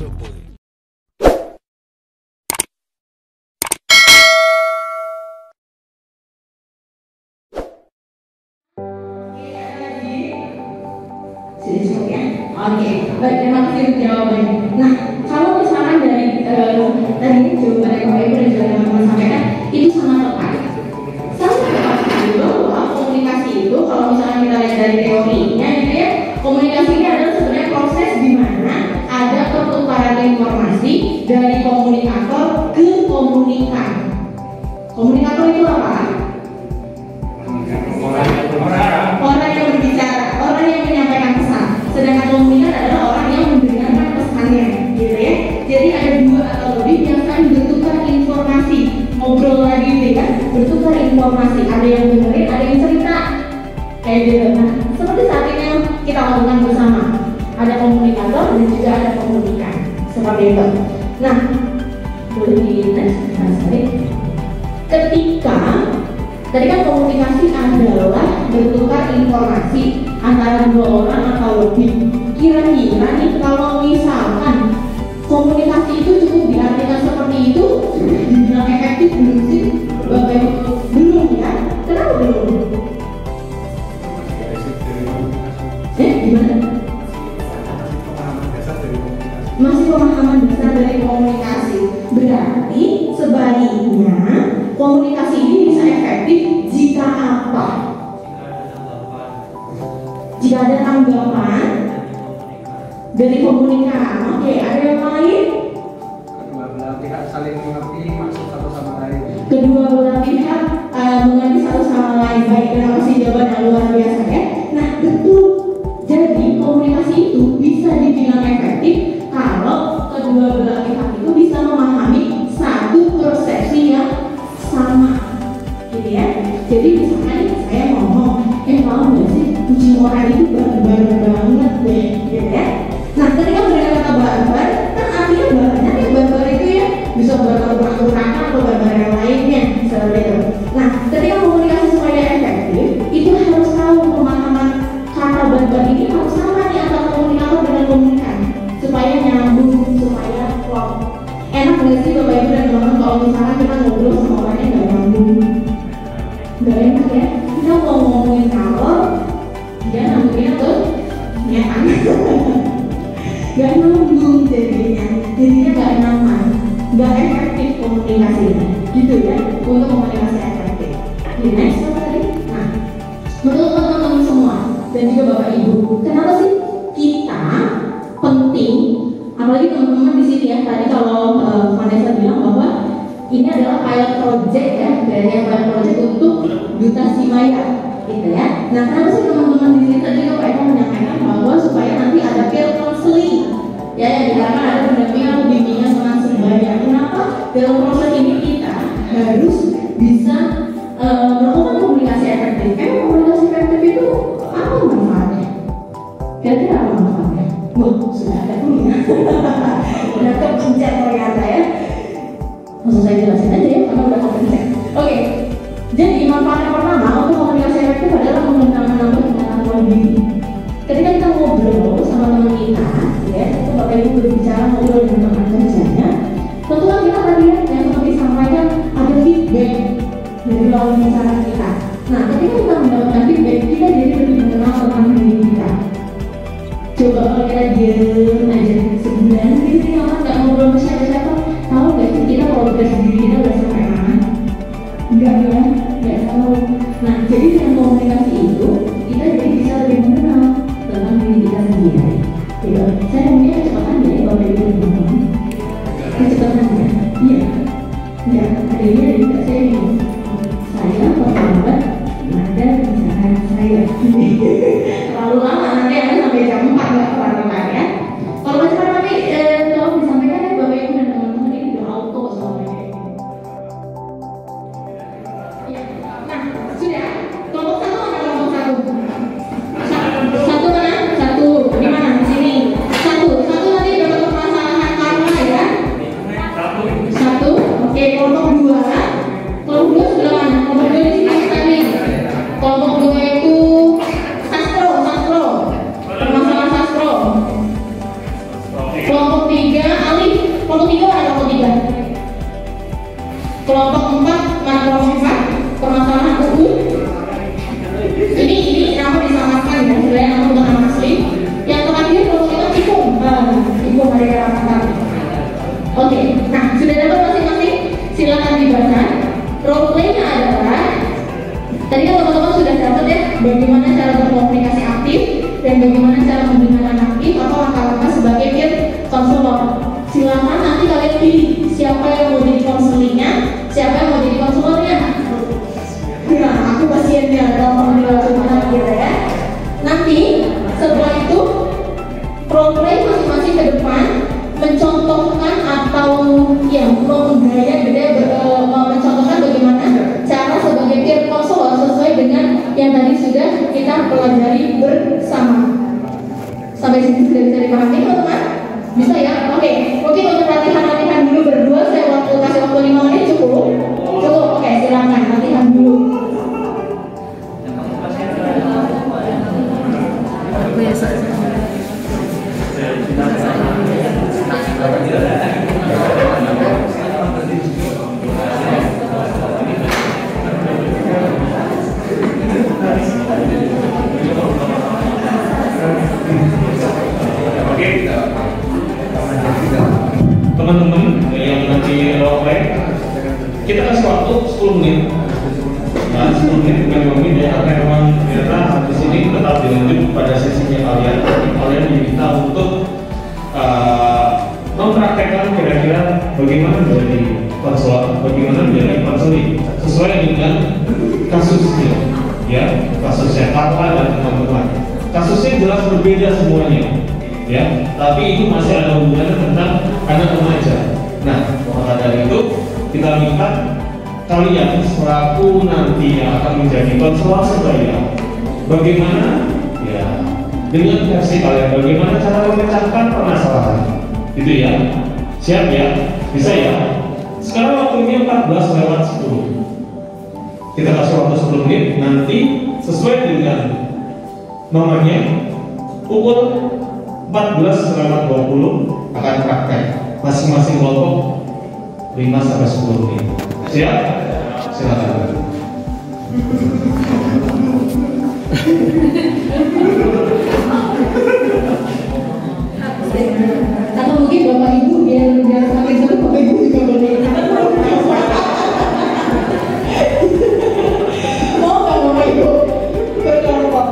tersebut. Sudah cukup ya? Oke, baik, terima kasih untuk jawabannya. Nah, kalau misalkan dari tadi jawaban yang Bapak Ibu dan juga teman-teman sampaikan itu sangat tepat. Sangat tepat juga bahwa komunikasi itu kalau misalkan kita lihat dari teorinya gitu ya, komunikasi ini adalah sebenarnya proses di mana ada pertukaran informasi dari komunikator ke komunikan. Komunikator itu apa? Orang yang berbicara, orang yang menyampaikan pesan. Sedangkan komunikan adalah orang yang mendengarkan pesannya, gitu ya. Jadi ada dua atau lebih yang akan bertukar informasi, ngobrol lagi gitu ya, bertukar informasi. Ada yang dengerin, ada yang cerita, kayak gitu. Nah, seperti saat ini yang kita lakukan bersama. Ada komunikator dan juga ada komunikan, seperti itu. Nah, boleh di next, ketika tadi kan komunikasi adalah bertukar informasi antara dua orang atau lebih. Kira-kira nih kalau misalkan komunikasi itu cukup diartikan seperti itu, dibilang efektif belum sih? Belum ya? Kenapa belum? Gimana? Masih pemahaman besar dari komunikasi. Berarti sebaliknya komunikasi ini bisa efektif jika apa? Jika ada tanggapan dari komunikan. Oke, ada yang lain? Kedua belah pihak saling mengerti maksud satu sama lain. Kedua belah pihak mengerti satu sama lain. Baik, terima kasih jawaban yang luar biasa ya. Nah, betul. Jadi komunikasi itu bisa dibilang efektif kalau kedua belah pihak itu bisa memahami satu persepsi yang sama, gitu ya. Jadi misalkan saya ngomong, tahu nggak sih kucing orang itu barbar banget deh, gitu ya. Nah, ketika mendengar kata barbar, kan artinya banyak ya barbar itu ya, bisa barbar peraturan atau barbar yang lainnya, seperti itu. Nah, ketika komunikasi supaya efektif, itu harus tahu pemahaman kata barbar ini harus sama nih antara komunikator dengan komunikan, supaya nyambung, supaya klop. Enak nggak sih Bapak Ibu dan teman-teman kalau misalnya kita ngobrol sama orang yang nggak nyambung? Nggak enak ya. Kita mau ngomongin kalau dia nyambungnya tuh nyetan, nggak nyambung jadinya nggak nyaman, nggak efektif komunikasinya, gitu ya. Untuk komunikasi efektif. Di next apa tadi? Nah, menurut teman-teman semua dan juga Bapak Ibu, kenapa sih kita penting? Apalagi teman-teman di sini ya, tadi kalau Vanessa bilang bahwa ini adalah pilot project ya, dari pilot project untuk Duta Simaya, gitu ya. Nah, kenapa sih teman-teman di sini tadi Pak Eko menyampaikan bahwa supaya nanti ada peer counseling, ya, yang diharapkan ada pendampingan atau bimbingan tentang sebaya. Kenapa dalam proses ini kita harus bisa melakukan komunikasi efektif? Komunikasi efektif itu apa manfaatnya? Kira-kira apa manfaatnya? Wah, sudah ada tuh ya. Udah kepencet ternyata ya. Langsung saya jelasin aja ya, karena udah kepencet. Oke, jadi manfaat yang pertama untuk komunikasi efektif adalah menambah pengetahuan diri. Ketika kita ngobrol sama teman kita, ya, itu Bapak Ibu berbicara ngobrol dengan teman kerjanya, tentu kan kita tadi yang seperti sampaikan ada feedback dari lawan bicara kita. Nah, ketika kita mendapatkan feedback, kita jadi lebih mengenal tentang diri kita. Coba kalau kita diem aja sebulan gitu ya, nggak ngobrol sama siapa-siapa, tahu nggak sih kita progres diri kita udah sampai mana? Enggak ya, nggak tahu. Nah, jadi dengan komunikasi itu kita jadi bisa lebih mengenal tentang diri kita sendiri. Gitu. Saya mungkin kecepatan ya Bapak Ibu dan teman-teman. bagaimana cara membina anak aktif atau langkah-langkah sebagai peer counselor. Silakan nanti kalian pilih siapa yang mau jadi konselingnya, siapa yang mau jadi konselornya. Nah, aku pasiennya kalau dilakukan gitu ya. Nanti setelah itu role play masing-masing ke depan mencontohkan atau ya mencontohkan bagaimana cara sebagai peer counselor sesuai dengan yang tadi sudah kita pelajari bersama. Sampai sini sudah bisa dipahami teman-teman? Bisa ya? Oke. Mungkin untuk latihan dulu berdua saya kasih waktu 5 menit cukup? Cukup. Oke, silakan latihan dulu. Teman-teman yang nanti role play, kita kasih waktu 10 menit. Nah, 10 menit bukan 5 menit ya, karena memang ternyata di sini tetap dilanjut pada sesinya kalian. Kalian diminta untuk mempraktekkan kira-kira bagaimana menjadi konselor, bagaimana menjadi konseling sesuai dengan kasusnya, ya, kasusnya Kakak dan teman-teman. Kasusnya jelas berbeda semuanya. Ya, tapi itu masih ada hubungannya tentang anak remaja. Nah, maka dari itu kita minta kalian selaku nanti yang akan menjadi konselor sebaya, bagaimana ya dengan versi kalian, bagaimana cara memecahkan permasalahan, gitu ya. Siap ya, bisa ya. Sekarang waktunya 14:10. Kita kasih waktu 10 menit. Nanti sesuai dengan nomornya pukul 14:20 akan praktek masing-masing kelompok 5-10 menit. Siap? Silakan. Atau mungkin Bapak Ibu biar sampai satu Bapak Ibu juga boleh. Mau nggak Bapak Ibu berkelompok?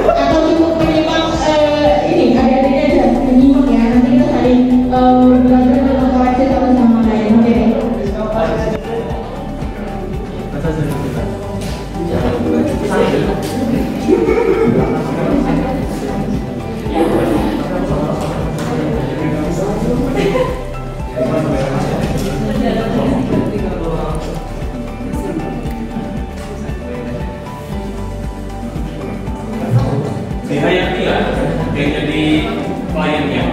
Atau cukup menyimak ini adik-adiknya aja menyimak ya. Nanti kita saling belajar dan koreksi satu sama lain. Oke. Dihayati ya, yang jadi kliennya.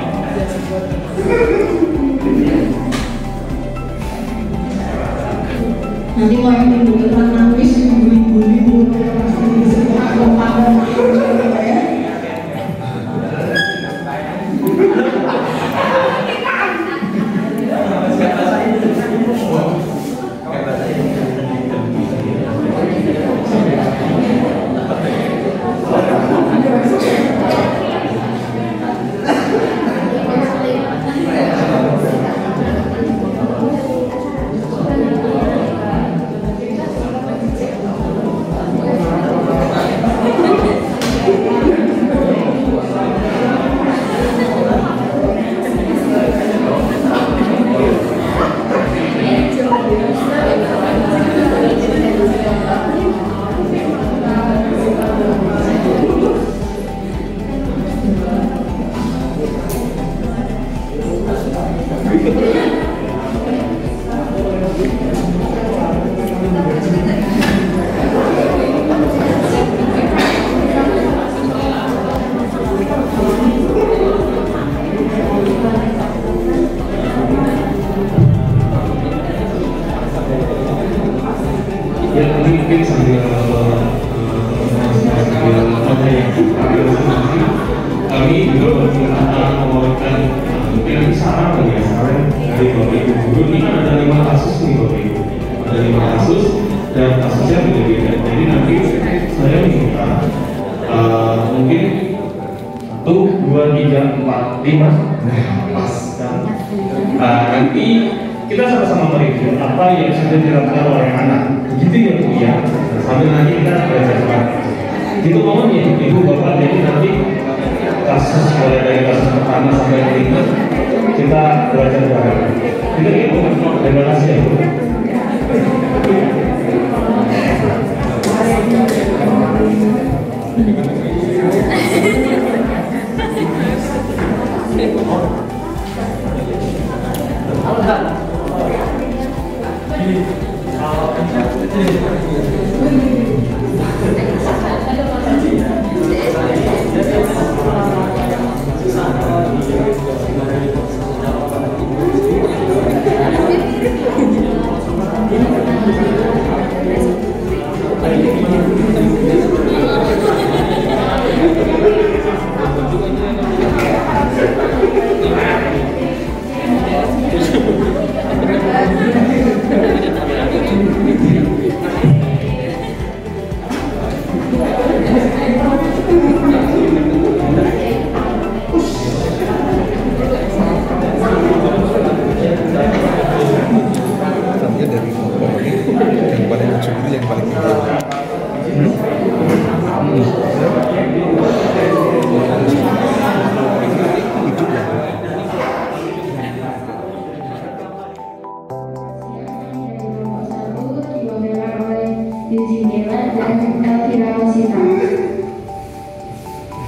Nanti mau yang beneran nangis, ibu-ibu pasti sekolah lompat ya. Nanti kita sama-sama mereview apa yang sudah dilakukan oleh anak, begitu ya Bu ya. Sambil nanti kita belajar praktik. Itu mohon ya Ibu Bapak, jadi nanti kasus mulai dari kasus pertama sampai kelima kita belajar bareng. Kita itu terima kasih ya Bu. Dari kelompok ini yang paling ujung itu yang paling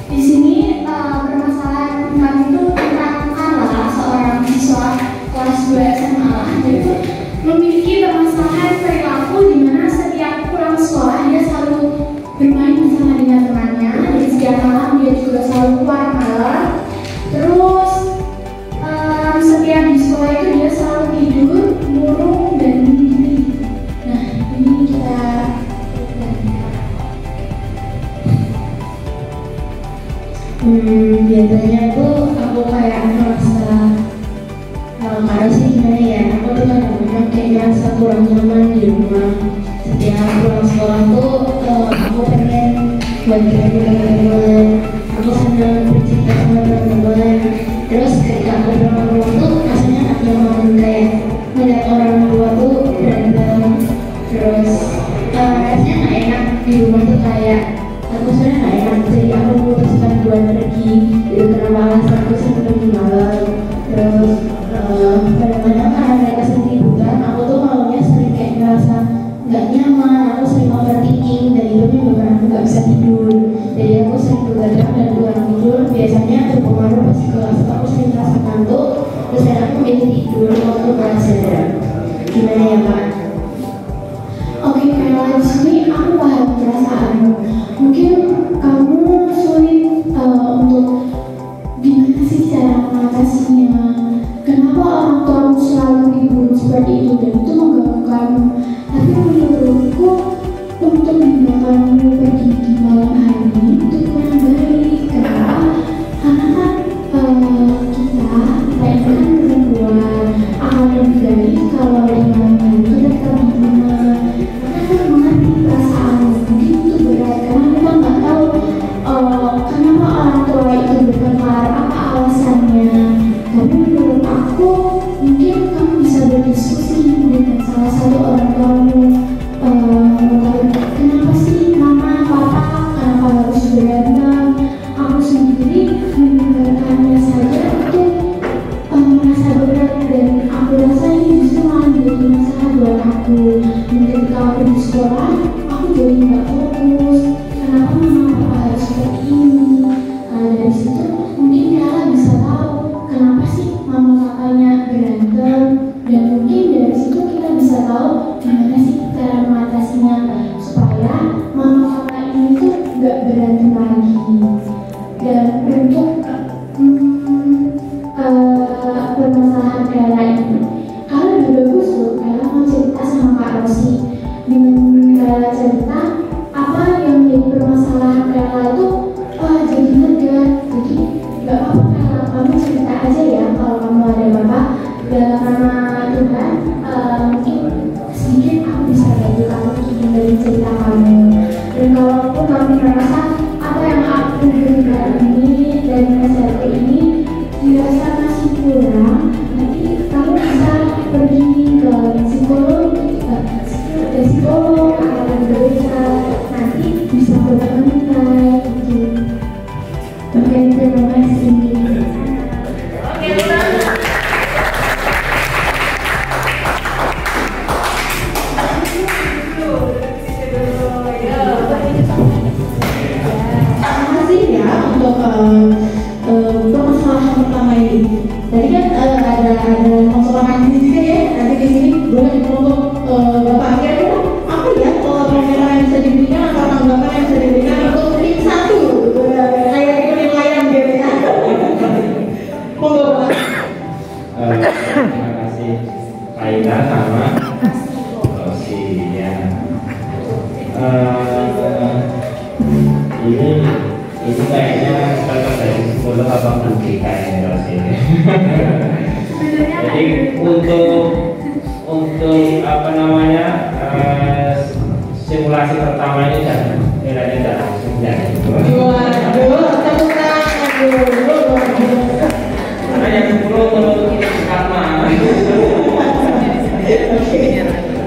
Di sini permasalahan kami itu tentang Ala, seorang siswa kelas 2 SMA. Jadi memiliki permasalahan perilaku di mana setiap pulang sekolah dia selalu bermain bersama dengan temannya. Jadi setiap malam dia juga selalu keluar malam. Terus setiap di sekolah itu dia selalu tidur, murung dan diri. Nah ini kita biasanya tuh aku kayak merasa kalau sih gimana ya, aku tuh kadang-kadang kayak merasa kurang nyaman di rumah. Setiap pulang sekolah tuh aku pengen bagi-bagi dengan teman-teman, aku senang bercerita sama teman-teman. Terus ketika aku pulang rumah tuh rasanya gak nyaman, kayak melihat orang tua tuh berantem. Terus rasanya gak enak di rumah tuh, kayak aku sebenarnya gak enak, jadi aku memutuskan buat pergi. Itu kenapa alasanku sering pergi malam. Terus kadang-kadang karena mereka sendiri bukan, aku tuh malamnya sering kayak ngerasa gak nyaman, aku sering overthinking dan itu menyebabkan aku gak bisa tidur. Jadi aku sering begadang dan kurang tidur, biasanya berpengaruh pas kelas aku sering merasa ngantuk. Terus aku memilih tidur waktu belajar. Gimana ya Pak? Oke, kalau di sini aku paham perasaanmu. Mungkin kamu sulit untuk gimana sih cara mengatasinya. Kenapa orang tuamu selalu ribut seperti itu dan itu mengganggu kamu? Tapi menurutku untuk dibiarkanmu pergi di malam hari itu kurang baik. Kenapa? Karena kan kita ini kan perempuan, akan lebih baik kalau di malam hari kita tetap di rumah. Kita kan mengerti perasaan mungkin itu berat karena kita nggak tahu kenapa orang tua itu bertengkar, apa alasannya. Tapi menurut aku mungkin kamu bisa berdiskusi dengan Oke, terima kasih. Oke, permasalahan pertama ini. Tadi kan ada permasalahan ini juga ya. Nanti di sini boleh untuk Bapak kira-kira apa ya komentar yang bisa diberikan atau tanggapan yang bisa diberikan untuk tim satu kayak penilaian gitu ya. Monggo Pak. Terima kasih Pak Ida sama Rosi ya. Ini kayaknya kita dari psikolog atau bukti kayaknya Rosi. Jadi untuk apa namanya simulasi pertama ini dan nilainya sudah langsung jadi. Karena yang 10 menurut karma.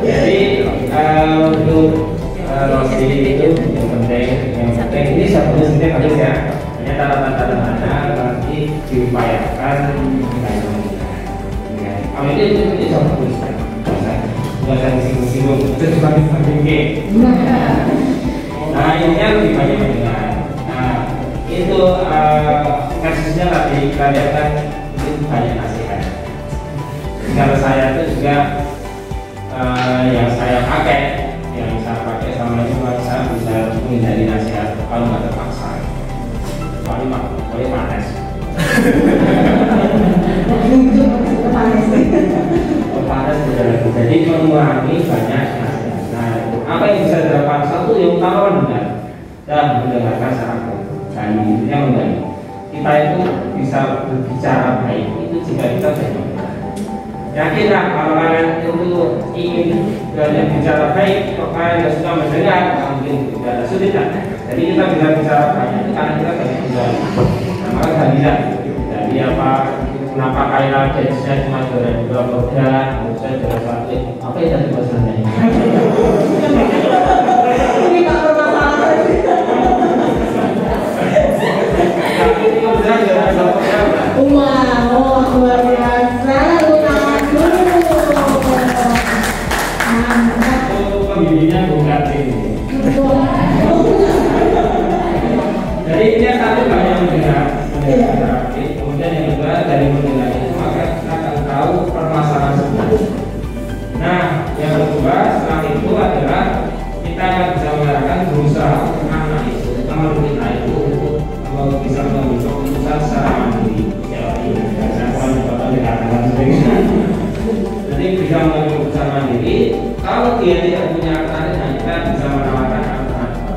Jadi untuk Rosi itu yang penting ini sebetulnya bagus ya. Hanya tanda-tanda nanti diupayakan kalau itu sama bagus kan. Jangan singgung-singgung itu sebagai penting. Nah ini lebih banyak mendengar. Nah itu kasusnya tadi kita lihat kan itu banyak nasihat. Kalau saya itu juga yang saya pakai sama cuma saya bisa menghindari nasihat kalau nggak terpaksa. Boleh panas. Panas jadi mengurangi banyak nasihat. Nah, apa yang bisa dilakukan? Satu yang utama benar dan mendengarkan secara dan yang baik. Kita itu bisa berbicara baik itu jika kita banyak. Yakinlah kalau kalian itu ingin banyak bicara baik, kalau kalian sudah suka mendengar, mungkin tidak ada sulitan. Jadi kita bisa bicara banyak itu karena kita banyak bicara. Nah, maka tidak bisa. Jadi apa? Kenapa kalian jenisnya cuma juara 2 program, saya juara 1? Apa yang tadi masalahnya? Ini tak bermasalah. Ini kebetulan juara 2 program. Wow, luar biasa. Pembimbingnya bukan ini. Jadi ini satu banyak mendengar, kemudian yang kedua dari mendengar itu maka kita akan tahu permasalahan sebenarnya. Nah, yang kedua setelah itu adalah kita akan bisa mengatakan berusaha anak itu, teman kita itu untuk bisa mengambil keputusan secara mandiri. Jadi bisa mengambil keputusan mandiri. Kalau dia tidak punya alternatif, kita bisa menawarkan alternatif.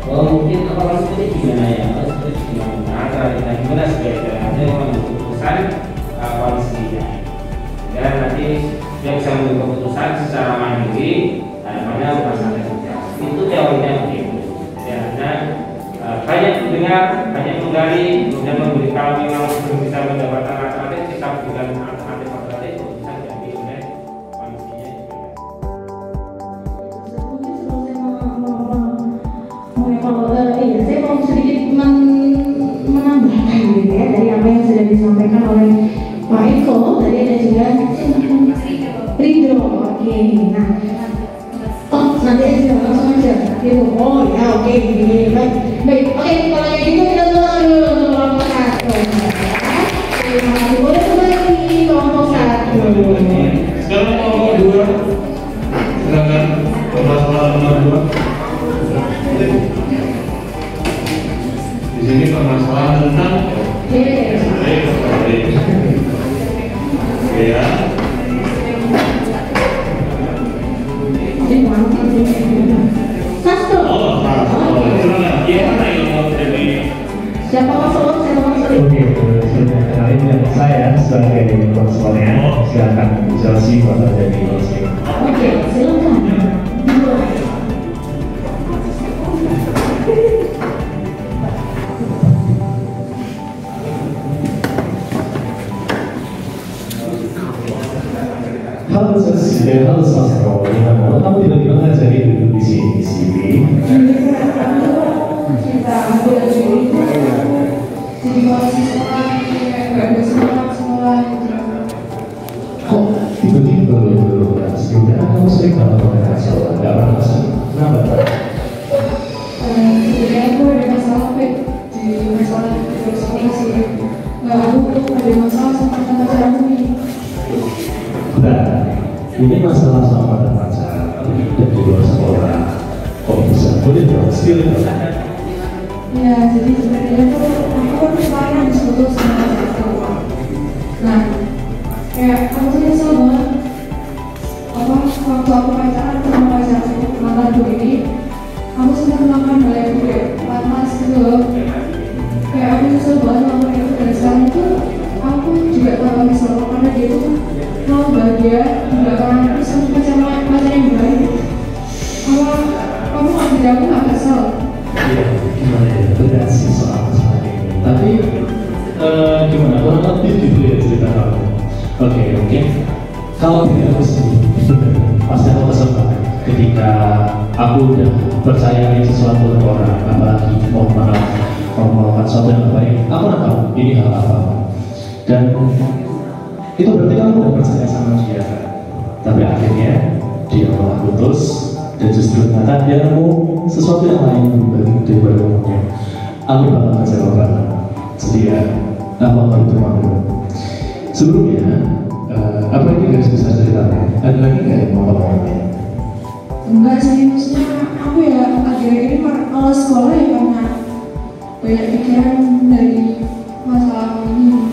Mungkin kalau seperti gimana ya, seperti gimana alternatifnya gimana sebaiknya ada mengambil keputusan kondisinya. Dan nanti dia bisa mengambil keputusan secara mandiri, harapannya berasal juga. Itu teorinya begitu. Karena banyak mendengar, banyak menggali, kemudian memberi kalau memang belum bisa mendapatkan alternatif, kita berikan alternatif bisa jadi oleh kondisinya. Saya mau sedikit menambahkan gitu ya dari apa yang sudah disampaikan oleh Pak Eko. Tadi ada juga Ridho. Oke, nah, nanti aja langsung aja. Oh ya, oke, baik. Oke, kalau kayak gitu kita tuang dulu untuk kelompok 1. Terima kasih. Boleh kembali kelompok 1. Sekarang kelompok 2. Silakan permasalahan nomor 2. Di sini permasalahan tentang ya. Satu. Siapa masuk? Oke, sudah kenalin dengan saya sebagai konselornya. Silakan Josie atau jadi Rosi. Oke, silakan. Halo Josie, halo Sasro. Gimana? Kamu tiba-tiba jadi duduk di sini? jadi polisi sekolah, kayak nggak ada sekolah gitu. Kok tiba-tiba lu udah kamu sering banget pakai sekolah, nggak pernah masalah. Kenapa? Jadi aku ada masalah di masalah di sekolah sih. Nggak, aku ada masalah sama pacar aku ini. Nah, ini masalah sama pacar dan di luar sekolah. Kok bisa? Boleh dong, skill Ya, jadi sebenarnya tuh aku kan sekarang disuruh sama pacarku. Nah, kayak aku tuh nyesel banget. Waktu aku pacaran sama pacarku mantanku ini, aku sudah melakukan hal yang kayak panas gitu loh. Kayak aku nyesel banget sama itu, dan sekarang itu aku juga tambah nyesel karena dia tuh mau bahagia di belakang aku sama pacar yang baik. Kamu nggak bisa, aku nggak kesel. Iya, gimana ya? Berat sih soal masalah ini. Tapi gimana? Kurang lebih gitu ya cerita kamu. Oke, mungkin kalau tidak aku sendiri, pasti aku kesel banget ketika aku udah percaya sesuatu ke orang, apalagi mau melakukan sesuatu yang baik. Aku nggak tahu ini hal apa. Dan itu berarti kamu udah percaya sama dia, tapi akhirnya dia malah putus. Dan justru ternyata dia mau sesuatu yang lain daripada umumnya. Aku bakal kecewa banget. Jadi ya, aku akan itu malu. Sebelumnya, apa ini guys bisa ceritakan? Ada lagi nggak yang mau ngomongin? Enggak sih, maksudnya aku ya akhir-akhir ini kalau sekolah ya karena banyak pikiran dari masalah ini.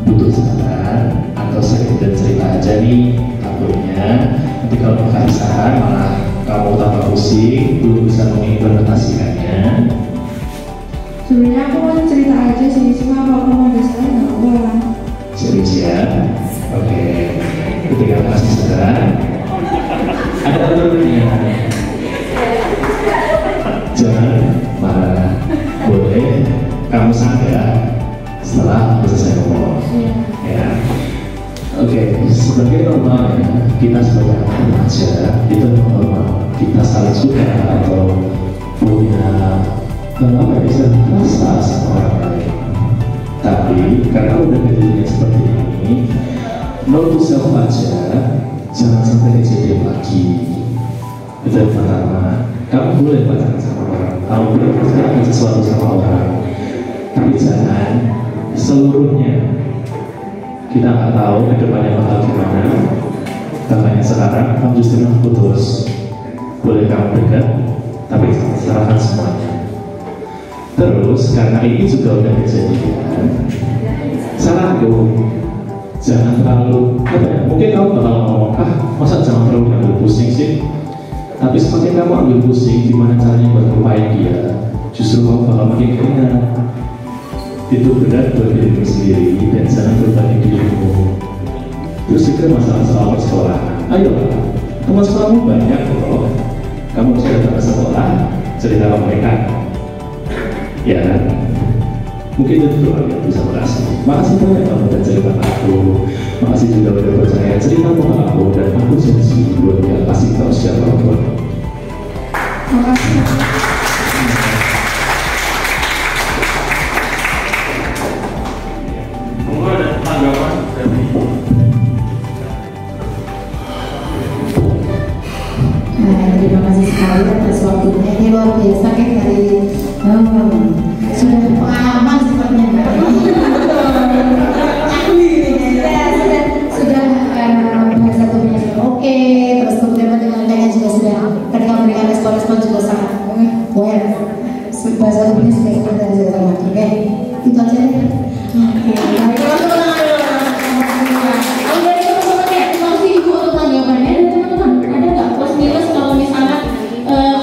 Butuh saran atau sekedar cerita aja nih, takutnya nanti kalau kasih saran malah kamu tambah pusing, belum bisa mengimplementasikannya. Sebenarnya aku mau cerita aja sih, cuma kalau kamu ada saran nggak apa-apa. Siap. Oke. Ketika kasih saran, ada aturannya. Jangan marah. Boleh kamu sadar setelah selesai ngomong. Ya. Oke, sebagai normal ya, kita sebagai anak remaja itu normal. Kita saling suka atau punya apa bisa rasa sama orang lain. Tapi karena udah kejadian seperti ini, note to self aja, jangan sampai kejadian lagi. Itu yang pertama. Kamu boleh pacaran sama orang, kamu boleh percaya sesuatu sama orang, tapi jangan seluruhnya. Kita nggak tahu kedepannya bakal gimana. Makanya sekarang kamu justru putus. Boleh kamu dekat, tapi serahkan semuanya. Terus karena ini juga udah kejadian, saranku jangan terlalu mungkin kamu bakal ngomong, masa jangan terlalu ambil pusing sih. Tapi semakin kamu ambil pusing, gimana caranya buat lupain dia, justru kamu bakal makin keringat. Itu berat buat dirimu sendiri dan jangan berbanding dirimu. Terus juga masalah soal persekolahan. Ayo, teman sekolahmu banyak loh. Kamu bisa datang ke sekolah, cerita ke mereka. Ya, mungkin itu doang yang bisa makasih. Makasih banyak kamu udah cerita ke aku. Makasih juga udah percaya cerita ke aku dan aku janji buat dia kasih tahu siapa pun. Makasih. Terima kasih sekali atas waktunya. Ini luar biasa kan dari sudah pengalaman sepertinya. sudah bahasa tubuhnya sudah oke, terus kemudian matematikanya juga sudah ketika memberikan respon juga sangat well. Bahasa tubuhnya sudah seperti dari segala macam. Oke, itu aja. Oke, baik.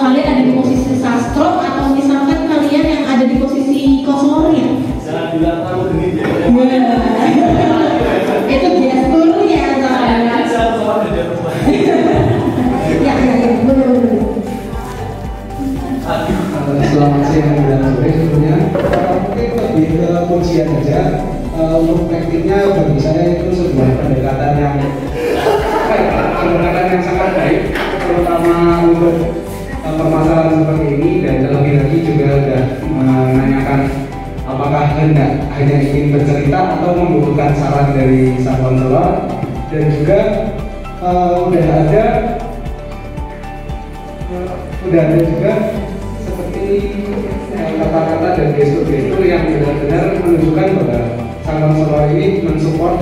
Kalian ada di posisi sastro atau misalkan kalian yang ada di posisi konselornya. Jangan bilang terlalu genit ya. Itu gesturnya ya, benar. Selamat siang dan sore sebenarnya. Mungkin lebih ke kuncian aja. Untuk praktiknya bagi saya itu sebuah pendekatan yang sangat baik, terutama untuk permasalahan seperti ini, dan terlebih lagi juga sudah menanyakan apakah hendak hanya ingin bercerita atau membutuhkan saran dari sang konselor, dan juga udah ada juga seperti kata-kata dan gestur-gestur yang benar-benar menunjukkan bahwa sang konselor ini mensupport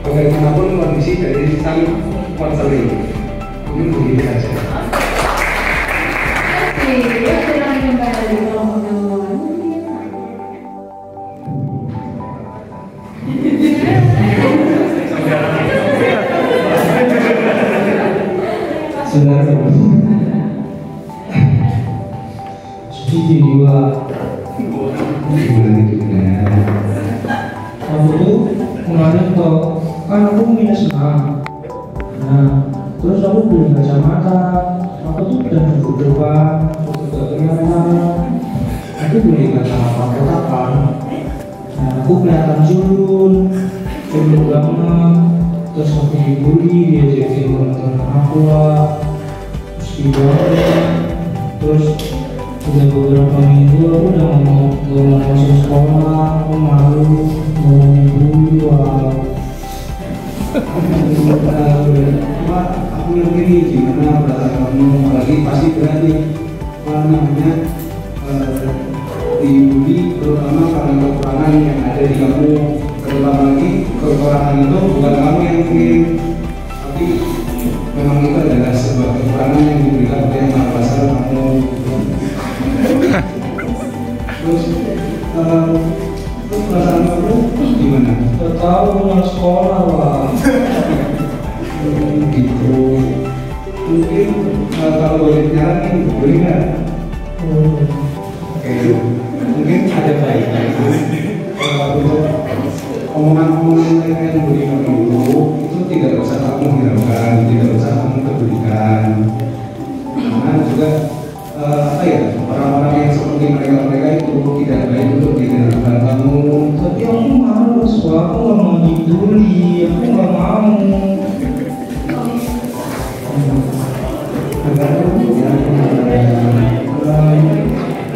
bagaimanapun kondisi dari sang konseling. Mungkin begitu saja. Oke, ya silakan kembali nomor. Saudara, jadi dua aku tuh kemarin kok kan aku minus 6. Nah, terus aku beli kacamata. Aku tuh udah duduk depan, udah kelihatan. Aku beli kacamata kotakan. Nah, aku kelihatan culun banget. Terus aku dibully, diajakin teman-teman aku lah. Terus dibawa. Terus udah beberapa minggu aku udah ngomong masuk sekolah. Aku malu ngomongin dulu. Aku ngerti nih gimana perasaan kamu, apalagi pasti berani namanya dibully, terutama karena kekurangan yang ada di kamu, terutama lagi kekurangan itu bukan kamu yang bikin, tapi memang itu adalah sebuah kekurangan yang diberikan oleh Yang Maha Kuasa kamu. Terus perasaan kamu gimana? Tahu mau sekolah lah. Gitu. Mungkin kalau boleh nyaranin, boleh nggak? Oke, mungkin ada baiknya untuk omongan-omongan yang boleh kamu itu tidak usah kamu hiraukan, tidak usah kamu pedulikan. Karena juga orang-orang yang seperti mereka itu tidak baik untuk didengarkan kamu. Tapi aku malas, aku nggak mau dibully, aku nggak mau.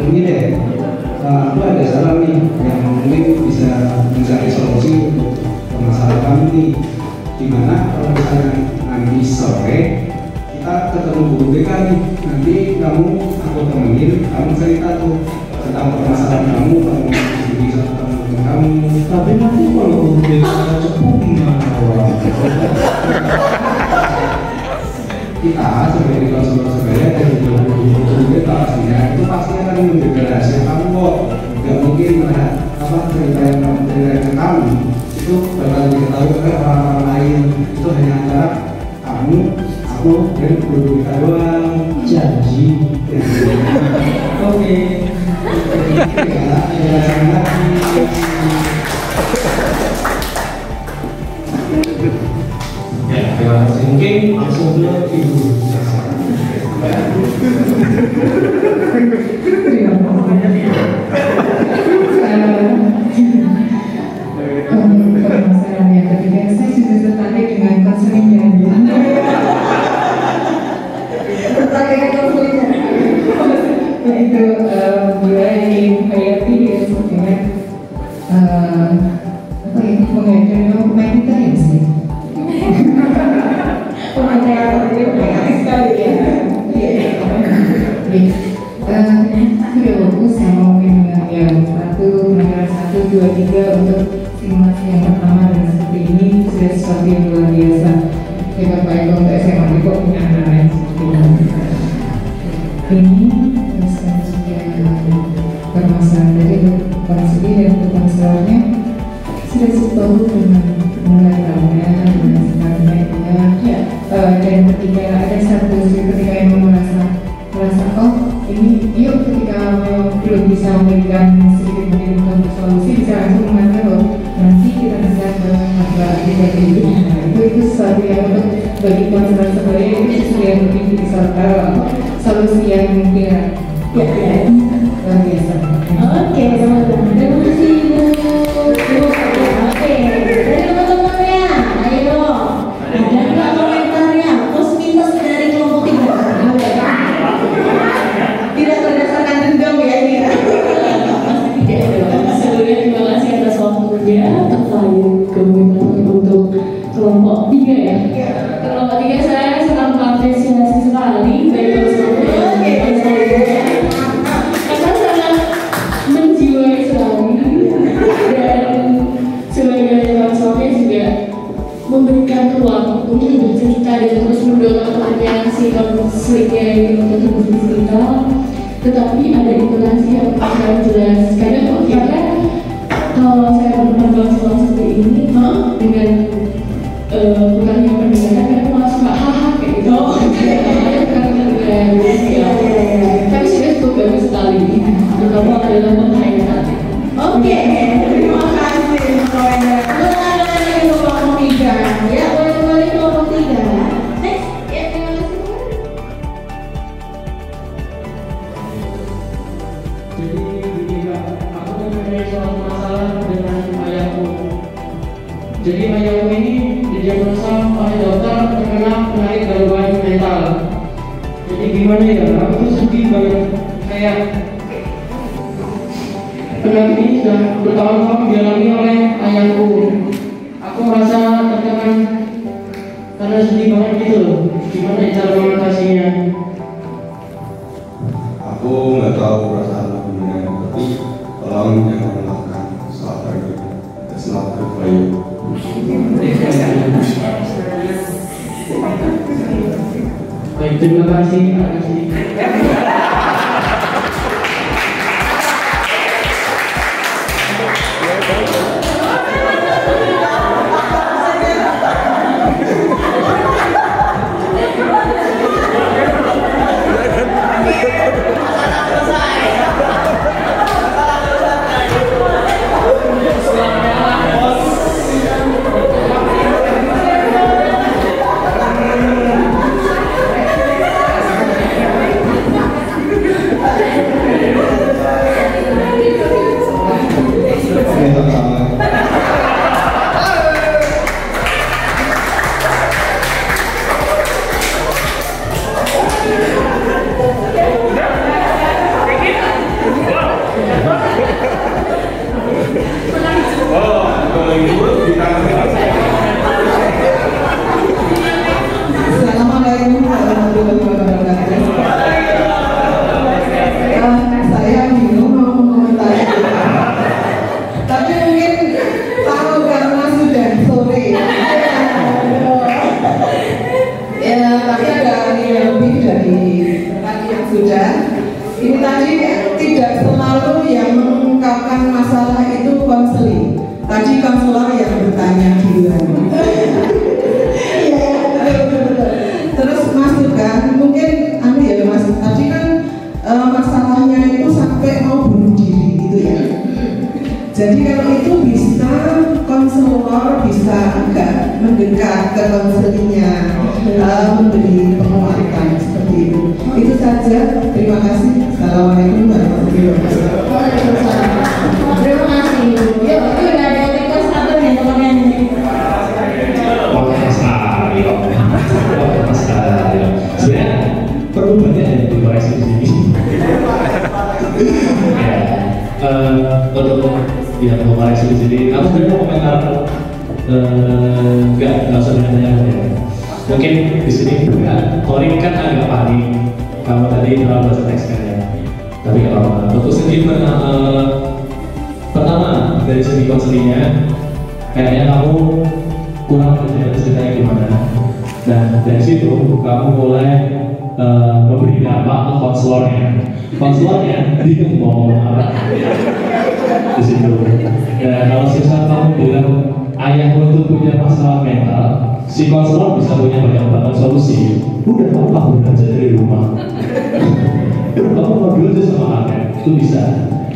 Ini deh, aku ada saran nih yang mungkin bisa mencari solusi untuk permasalahan kamu nih. Dimana kalau misalnya nanti sore kita ketemu guru BK nih, nanti aku temenin, kamu cerita tuh tentang permasalahan kamu bisa ketemu kamu. Tapi nanti kalau guru BK cepu gimana? Kita sebagai konselor sebaya dan juga guru BK itu pasti akan menjaga rahasia kamu kok. Gak mungkin cerita yang kamu ceritakan ke kamu itu bakal diketahui oleh orang-orang lain. Itu hanya antara kamu, aku, dan guru BK doang. Janji. Oke. Ya, sangat. Ya, terima kasih. Mungkin langsung ke Ibu. Permasalahan yang ketiga, saya juga tertarik dengan konseling janji. Tertarik dengan konseling janji. Itu dia ingin hayati ya sebenarnya mengajarkan pemain gitar sih. Pemain teater itu baik sekali ya. Sudah bagus saya mau dengan yang 1, 2, 3 untuk simulasi yang pertama, dan seperti ini sudah sesuatu yang luar biasa. Ya Bapak Eko untuk SMA kok punya anak lain seperti ini. Terus kan juga permasalahan dari konsili dan konselornya sudah separuh dengan mulai tahunnya dengan sebagainya ya. Dan ketika ada satu ketika yang merasa oh ini yuk, ketika belum bisa memberikan sedikit mungkin solusi bisa langsung mengatakan loh nanti kita bisa ke masalah itu sesuatu yang untuk bagi konselor sebelumnya itu sesuatu yang mungkin bisa solusi yang mungkin ya luar biasa. Oke, teman-teman, terima kasih Ibu. Oke, dari teman-temannya, ayo. Ada nggak komentarnya? Plus minus dari kelompok 3. bisnis kita, tetapi ada intonasi yang kurang jelas. Kadang kalau saya berkonsultasi seperti ini dengan kurangnya pendengaran, kadang malah suka haha kayak gitu. Tapi sudah cukup bagus sekali. Kamu adalah penghayat. Oke, terima kasih semuanya. Kelompok 3, ya boleh kembali kelompok 3. Next, ya terima kasih. Jadi begini Kak, aku mempunyai suatu masalah dengan ayahku. Jadi ayahku ini didiagnosa oleh dokter terkena penyakit gangguan mental. Jadi gimana ya, aku tuh sedih banget. Kayak penyakit ini sudah bertahun-tahun dialami oleh ayahku. Aku merasa tertekan karena sedih banget gitu loh. Gimana cara mengatasinya? Aku nggak tahu perasaan aku gimana, tapi tolong jangan melakukan sabar gitu. It's not good for you. Baik, terima kasih. Terima kasih. Assalamualaikum warahmatullahi wabarakatuh. Saya bingung mau mengomentari, tapi mungkin tahu karena sudah sore. Ya, tapi ada yang lebih dari tadi yang sudah. Ini tadi tidak selalu yang mengungkapkan masalah itu konseling. Tadi konselor yang bertanya duluan. Terus masukan, mungkin ya Mas, tadi kan masalahnya itu sampai mau bunuh diri gitu ya. Jadi kalau itu bisa konselor bisa agak mendekat ke konselingnya, memberi penguatan seperti itu. Itu saja. Terima kasih. Assalamualaikum warahmatullahi wabarakatuh. Terima kasih. Yuk, udah ada request satu nih teman-teman. Sebenarnya perlu banyak yang dikoreksi di sini. Untuk yang mau koreksi di sini, aku sebenarnya mau komentar nggak usah banyak ya. Mungkin di sini Torik kan agak panik kalau tadi terlalu bahasa teks kan ya. Tapi kalau untuk segi pertama dari segi konselingnya, kayaknya kamu kurang belajar ceritanya gimana. Dan dari situ kamu mulai memberi dampak ke konselornya. Konselornya bingung mau ngomong apa di situ. Dan kalau misalnya kamu bilang ayahmu itu punya masalah mental, si konselor bisa punya banyak banget solusi. Udah kamu belajar dari rumah. Kamu ngobrol aja sama anaknya, itu bisa.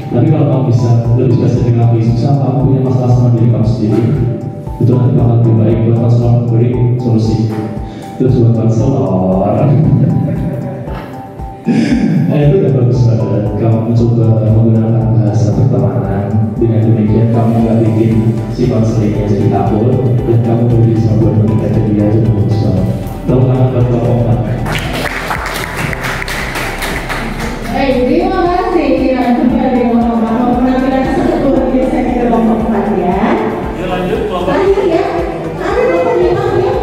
Tapi kalau kamu bisa lebih spesifik lagi, misal kamu punya masalah sama diri kamu sendiri, itu nanti bakal lebih baik buat konselor memberi solusi. Terus buat konselor itu udah bagus banget. Kamu mencoba menggunakan bahasa pertemanan. Dengan demikian kamu nggak bikin si konselingnya jadi takut, dan kamu beri sama buat mendekat dia itu bagus banget. Tolong anak berkelompok. Terima kasih. Kembali ngomong-ngomong penampilan sangat luar biasa di kelompok 4 ya. Lanjut kelompok. Terakhir ya. Ada kelompok 5 ya.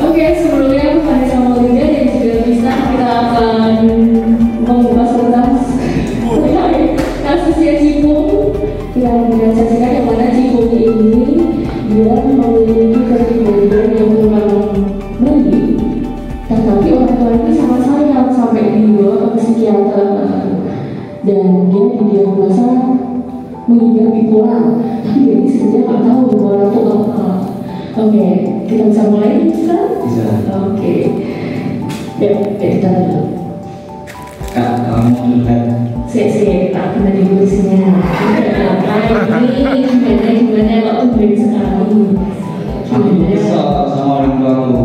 Oke, sebelumnya aku Vanessa Maulida dan juga bisa kita akan mengupas tentang Oke, kita bisa mulai sekarang? Bisa. Oke. Ya, kita dulu. Kak, kamu duluan. Tak pernah diurusnya. Gimana waktu beli sekarang? Aku kesel sama orang tua aku.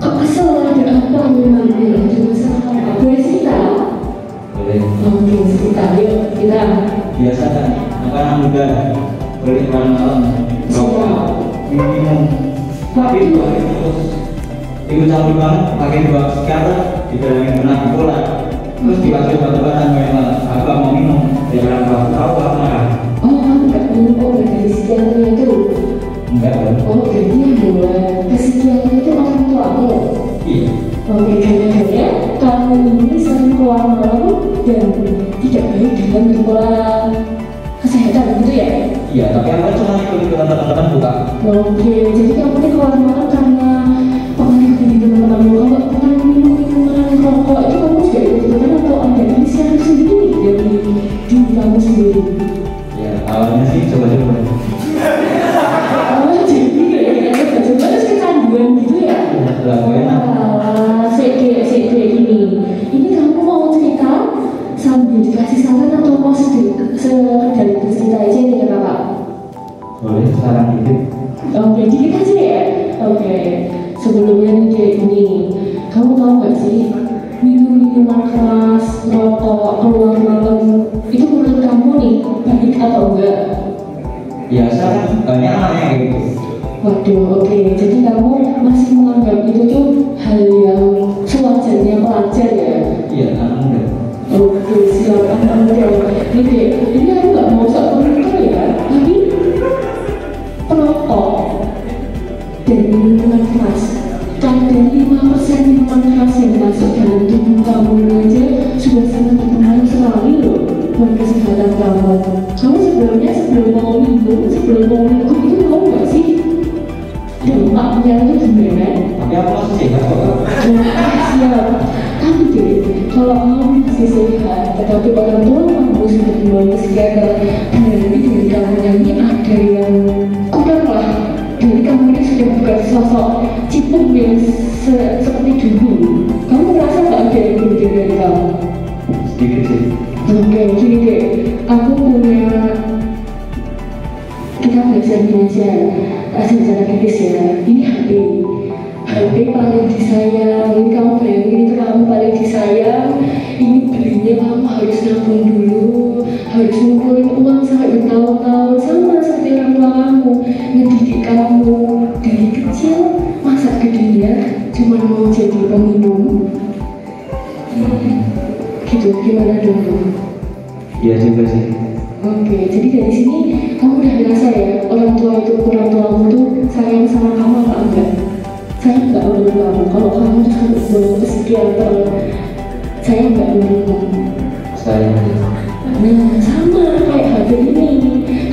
Kok kesel? Ada apa memang? Cuma salah. Boleh cerita? Boleh. Oke, cerita. Yuk, kita. Biasa kan, anak muda boleh malam rokok, minum, tapi terus ikut campur banget, pakai dua psikiater, dibilangin kena bipolar, terus dikasih obat-obatan memang aku gak mau minum, dia bilang aku tahu aku marah. Oh, kamu gak minum obat dari psikiaternya itu? Enggak dong. Oh, jadi yang buat ke psikiater itu orang tuamu? Iya. Oke, kayaknya kamu ini sering keluar malam dan tidak baik dengan bipolar kesehatan gitu ya? Iya, tapi aku cuma ikut-ikutan teman-teman buka. Oke, jadi kamu ini keluar malam karena pengaruh dari teman-temanmu. Kalau pengaruh minuman rokok itu kamu juga ikut-ikutan atau ada inisiatif sendiri dari diri kamu sendiri? Ya, awalnya sih coba-coba. Oh, jadi coba-coba terus kecanduan gitu ya? Kayak gini. Ini kamu mau cerita sambil dikasih saran atau mau sekedar bercerita aja nih ke kakak? Boleh, saran dikit. Oke, dikit aja ya? Oke, sebelumnya nih kayak gini. Kamu tahu gak sih, minuman keras, rokok, keluar malam itu menurut kamu nih, baik atau enggak? Biasa, banyak orang yang gitu. Waduh, oke. Jadi kamu masih menganggap itu tuh hal yang sewajarnya pelajar ya? Iya, anak muda. Oke, silakan Anda. Ini aku nggak mau sok komentar ya, tapi perokok dan minuman keras, kadar 5% minuman keras yang masuk dalam tubuh kamu aja sudah sangat berpengaruh sekali loh buat kesehatan kamu. Kamu sebelum mau minum itu tahu nggak sih dampaknya itu gimana? Tapi aku masih sehat kok. Siap. Tapi deh, kalau kamu masih sehat, tetapi orang tua kamu sudah mulai psikiater, berarti dari kamu ini ada yang kurang lah. Jadi kamu ini sudah bukan sosok cipung yang seperti dulu. Kamu merasa nggak ada yang berbeda dari kamu? Sedikit sih. Oke, gini deh, aku punya, kita belajar secara kritis ya. Ini HP paling disayang. Ini kamu bayangin itu kamu paling disayang. Ini belinya kamu harus nabung dulu, harus ngumpulin uang sampai bertahun-tahun, sama seperti orang tua kamu ngedidik kamu dari kecil. Masa gedenya cuma mau jadi peminum? Gitu, gimana dong? Iya juga sih. Oke, jadi dari sini kamu udah ngerasa ya orang tuamu tuh sayang sama kamu apa enggak? Sayang enggak menurut kamu? Kalau kamu tuh harus bawa ke psikiater, sayang enggak menurut kamu? Sayang. Nah, sama kayak HP ini.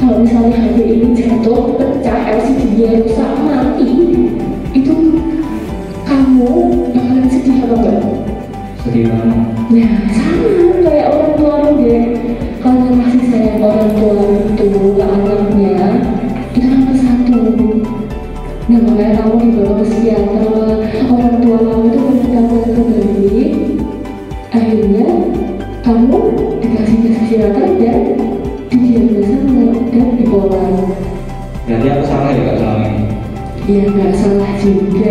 Kalau misalnya HP ini jatuh, pecah, LCD-nya rusak, mati, itu kamu bakalan sedih apa enggak? Sedih banget. Nah, sama kayak orang tuamu deh. Kalau masih sayang orang tua itu ke anaknya, itu nomor satu. Nah, makanya kamu dibawa ke psikiater, orang tua kamu itu berpikir kembali. Akhirnya kamu dikasih ke psikiater dan didiagnosa dan bipolar. Berarti aku salah ya kak selama ini? Iya, nggak salah juga.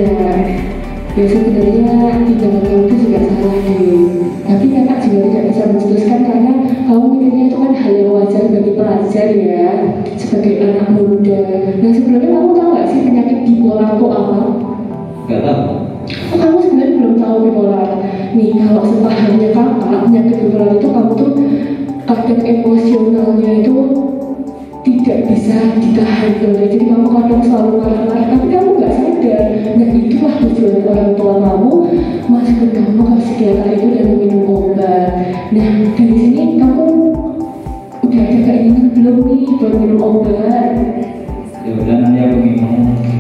Ya sebenarnya tindakan kamu itu juga salah deh. Tapi kakak juga tidak bisa memutuskan karena kamu mikirnya itu kan hal yang wajar bagi pelajar ya, sebagai anak muda. Nah sebenarnya kamu tahu nggak sih penyakit bipolar itu apa? Gak tahu. Oh, kamu sebenarnya belum tahu bipolar. Nih kalau sepahamnya kakak, penyakit bipolar itu kamu tuh kadang emosionalnya itu tidak bisa ditahan. Jadi kamu kadang selalu marah-marah, tapi kamu nggak sadar. Nah itulah tujuan orang tua kamu masukin kamu ke psikiater itu dan minum obat. Nah dari sini kamu udah ada keinginan belum nih buat minum obat? Ya udah nanti aku minum.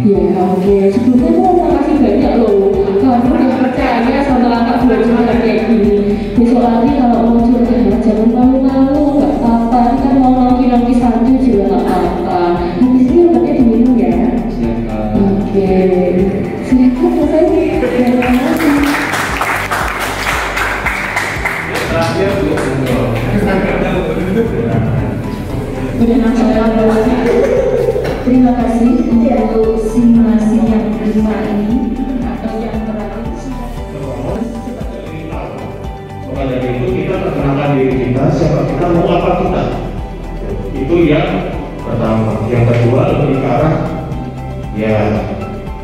Ya oke. Sebelumnya aku mau makasih banyak loh. Kamu udah percaya sama kakak buat curhat kayak gini. Besok lagi kalau mau curhat jangan malu-malu, nggak apa-apa. Kita mau nongki-nongki satu juga nggak apa-apa. Habis ini obatnya diminum ya. Siap kak. kedua lebih ke arah ya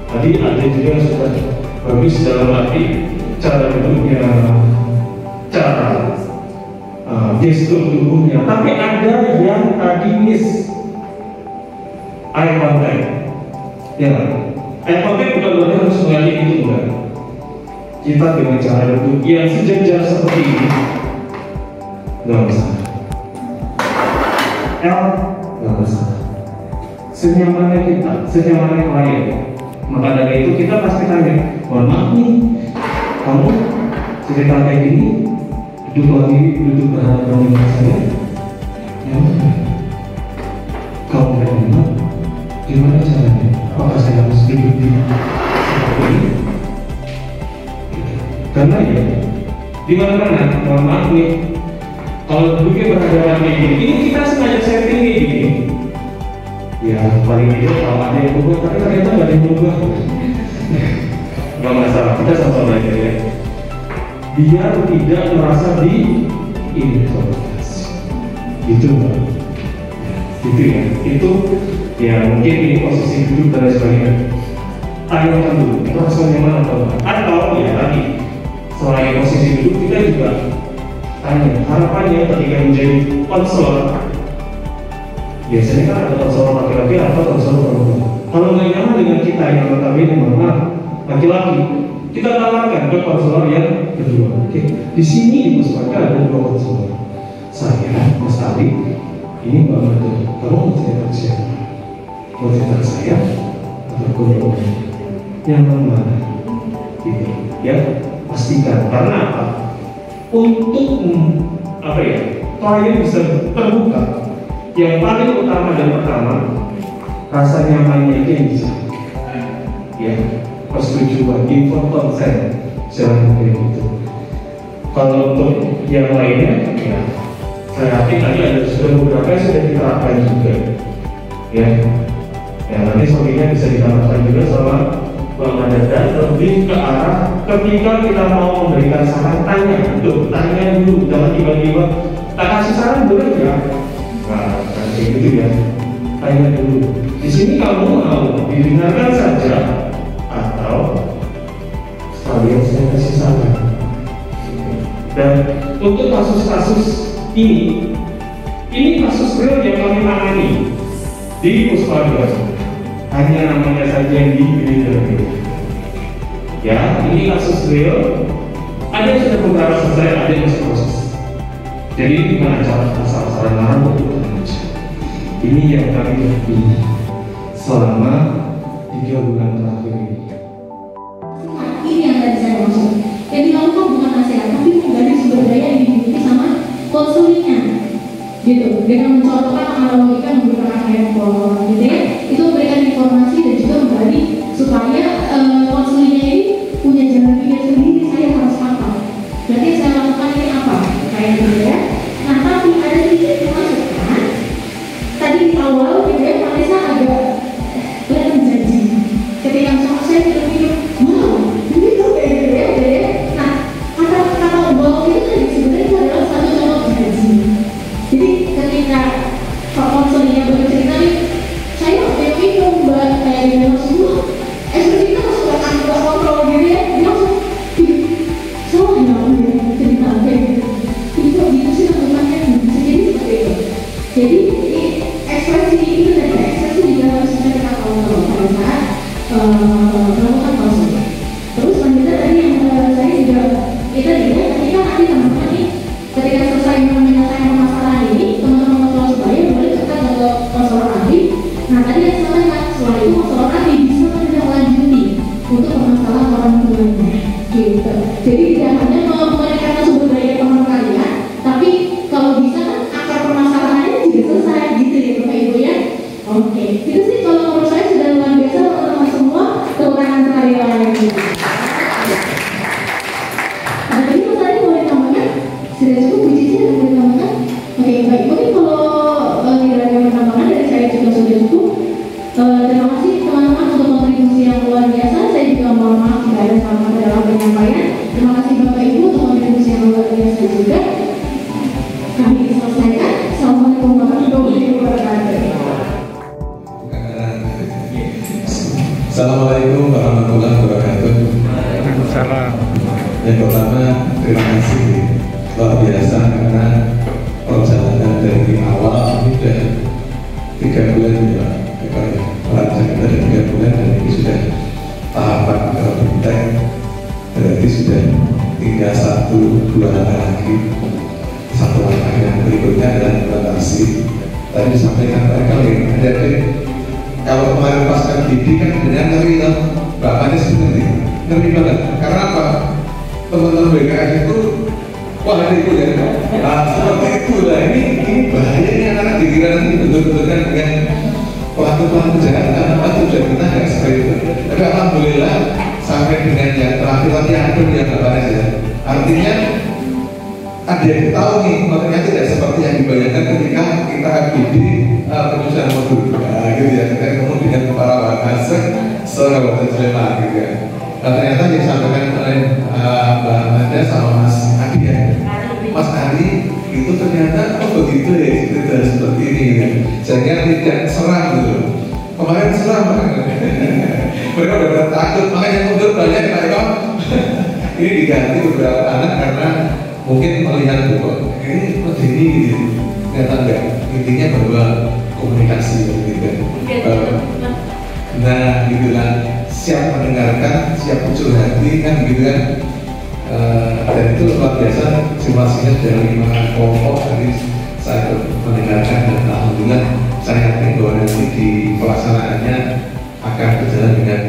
tadi ada juga sudah bagus dalam arti cara duduknya, cara gestur tubuhnya, tapi ada yang tadi miss eye contact. Ya, eye contact bukan berarti harus melihat itu enggak. Kita dengan cara duduk yang sejajar seperti ini, nggak masalah. Nggak masalah. Senyamannya kita, senyamannya klien. Maka dari itu kita pasti tanya, mohon maaf nih, kamu cerita kayak gini, duduk berhadapan dengan saya, ya kamu bagaimana? Gimana caranya? Apakah saya harus duduk di ini? Karena ya, di mana-mana, mohon maaf nih, kalau duduknya berhadapan kayak gini, ini kita sengaja setting kayak gini. Ya paling tidak kalau ada yang berubah, tapi ternyata nggak ada yang berubah. Nggak masalah, kita sama-sama belajar ya. Biar tidak merasa diinterogasi. Gitu Mbak. Gitu ya. Itu ya mungkin ini posisi duduk dan sebagainya. Tanyakan dulu, itu rasanya mana atau ya tadi selain posisi duduk kita juga tanya harapannya ketika menjadi konselor. Biasanya kan ada konselor laki-laki atau konselor perempuan. Kalau nggak nyaman dengan kita yang notabene memang laki-laki, kita tawarkan ke konselor yang kedua. Oke, di sini di Puspaga ada dua konselor. Saya, Mas Ali, ini Mbak Mada. Kamu mau cerita siapa? Mau cerita saya atau kedua? Yang mana? Gitu, ya pastikan. Karena apa? Untuk apa ya? Klien bisa terbuka. Yang paling utama dan pertama rasa nyamannya itu yang bisa ya persetujuan, informed consent jangan kayak gitu. Kalau untuk yang lainnya ya saya yakin tadi ada sudah beberapa yang sudah diterapkan juga ya nanti soalnya bisa diterapkan juga sama Bang Mada, lebih ke arah ketika kita mau memberikan saran tanya dulu, jangan tiba-tiba tak kasih saran boleh ya. Nah, kayak gitu ya. Tanya dulu. Di sini kamu mau didengarkan saja atau sekalian saya kasih saran. Dan untuk kasus-kasus ini kasus real yang kami tangani di Puspaga. Hanya namanya saja yang di ya, ini kasus real. Ada yang sudah beberapa selesai, ada yang masih proses. Jadi bukan acara asal-asalan larang untuk ini yang kami lakukan selama 3 bulan terakhir ini. Ini yang tadi saya maksud. Jadi kamu kan bukan nasihat, tapi menggali sumber daya yang dimiliki sama konsulnya, gitu. Dengan mencontohkan analogikan menggunakan handphone, gitu ya. Itu memberikan informasi dan juga menggali supaya konsulnya ini punya jalan pikir sendiri. Saya harus apa? Berarti saya lakukan ini apa? Kayak gitu ya. Nah, tapi ada sedikit masukan. Tadi di awal gitu ya, Vanessa agak kelihatan janji. Ketika saya pikir, wow, begitu kayak gitu ya. Nah, kata wow itu tadi sebenarnya adalah satu contoh janji. Jadi ketika Pak konselnya bercerita nih, saya waktu itu Mbak kayak gitu semua, ekspresi kita langsung akan kontrol gitu ya. Dia langsung, salah ya cerita kayak gitu. Itu gitu sih lakukannya bisa jadi seperti itu. Jadi ekspresi itu dan ekspresi juga harus kita kontrol pada saat melakukan konsul. Terus selanjutnya tadi yang saya juga kita lihat ketika nanti teman-teman nih ketika selesai menyelesaikan masalah ini, teman-teman konselor sebaya boleh kita ke konselor ahli. Nah tadi yang saya sampaikan setelah itu konselor ahli bisa menindaklanjuti untuk permasalahan orang tuanya gitu. Jadi tidak hanya memberikan sumber daya teman kalian, tapi kalau bisa kan akar permasalahannya juga selesai gitu ya Bapak Ibu ya. Oke, itu sih kalau menurut saya sudah luar biasa teman-teman semua. Tepuk tangan sekali lagi. Nah tadi Mas Adi boleh tambahkan? Sudah cukup Bu Cici ada boleh tambahkan? Oke baik, mungkin kalau tidak ada yang tambahkan dari saya juga sudah cukup. Terima kasih teman-teman untuk kontribusi yang luar biasa. Saya juga mohon maaf jika ada salah dalam penyampaian. Terima kasih Bapak Ibu untuk kontribusi yang luar biasa juga. Kami selesaikan. Assalamualaikum warahmatullahi wabarakatuh. Assalamualaikum warahmatullahi wabarakatuh. Waalaikumsalam. Yang pertama, terima kasih luar biasa karena perjalanan dari awal ini sudah 3 bulan ya, pelajaran dari 3 bulan dan ini sudah tahapan bintang, berarti sudah tinggal 1-2 langkah lagi. Satu langkah yang berikutnya adalah implementasi. Tadi disampaikan mereka ada kalau kemarin pas KBD kan benar ngeri loh, bapaknya sebenarnya ngeri banget. Karena apa? Teman-teman BKS itu wah itu ya, seperti itu lah. Ini bahayanya anak dikira nanti betul-betul kan dengan pelaku-pelaku kejahatan apa tujuan kita nggak seperti itu. Tapi alhamdulillah sampai dengan yang terakhir tadi ada yang bapaknya ya. Artinya ada yang tahu nih, makanya tidak seperti yang dibayangkan ketika kita KBD penyusunan modul, gitu ya. Kita ketemu dengan para wakasek Kabupaten Sleman, gitu ya. Ternyata yang disampaikan oleh Mbak Amanda sama Mas Adi ya, Mas Ari itu ternyata begitu ya, itu seperti ini, gitu. Sehingga tidak serang gitu. Kemarin serang, mereka udah takut, makanya mundur banyak mereka. Ini diganti beberapa anak karena mungkin melihat bahwa ini begini gitu, ternyata enggak. Intinya bahwa komunikasi gitu. Nah, gitulah, siap mendengarkan, siap curhat kan gitu kan. Dan itu luar biasa, simulasinya dari 5 kelompok tadi saya mendengarkan dan alhamdulillah saya yakin bahwa nanti di pelaksanaannya akan berjalan dengan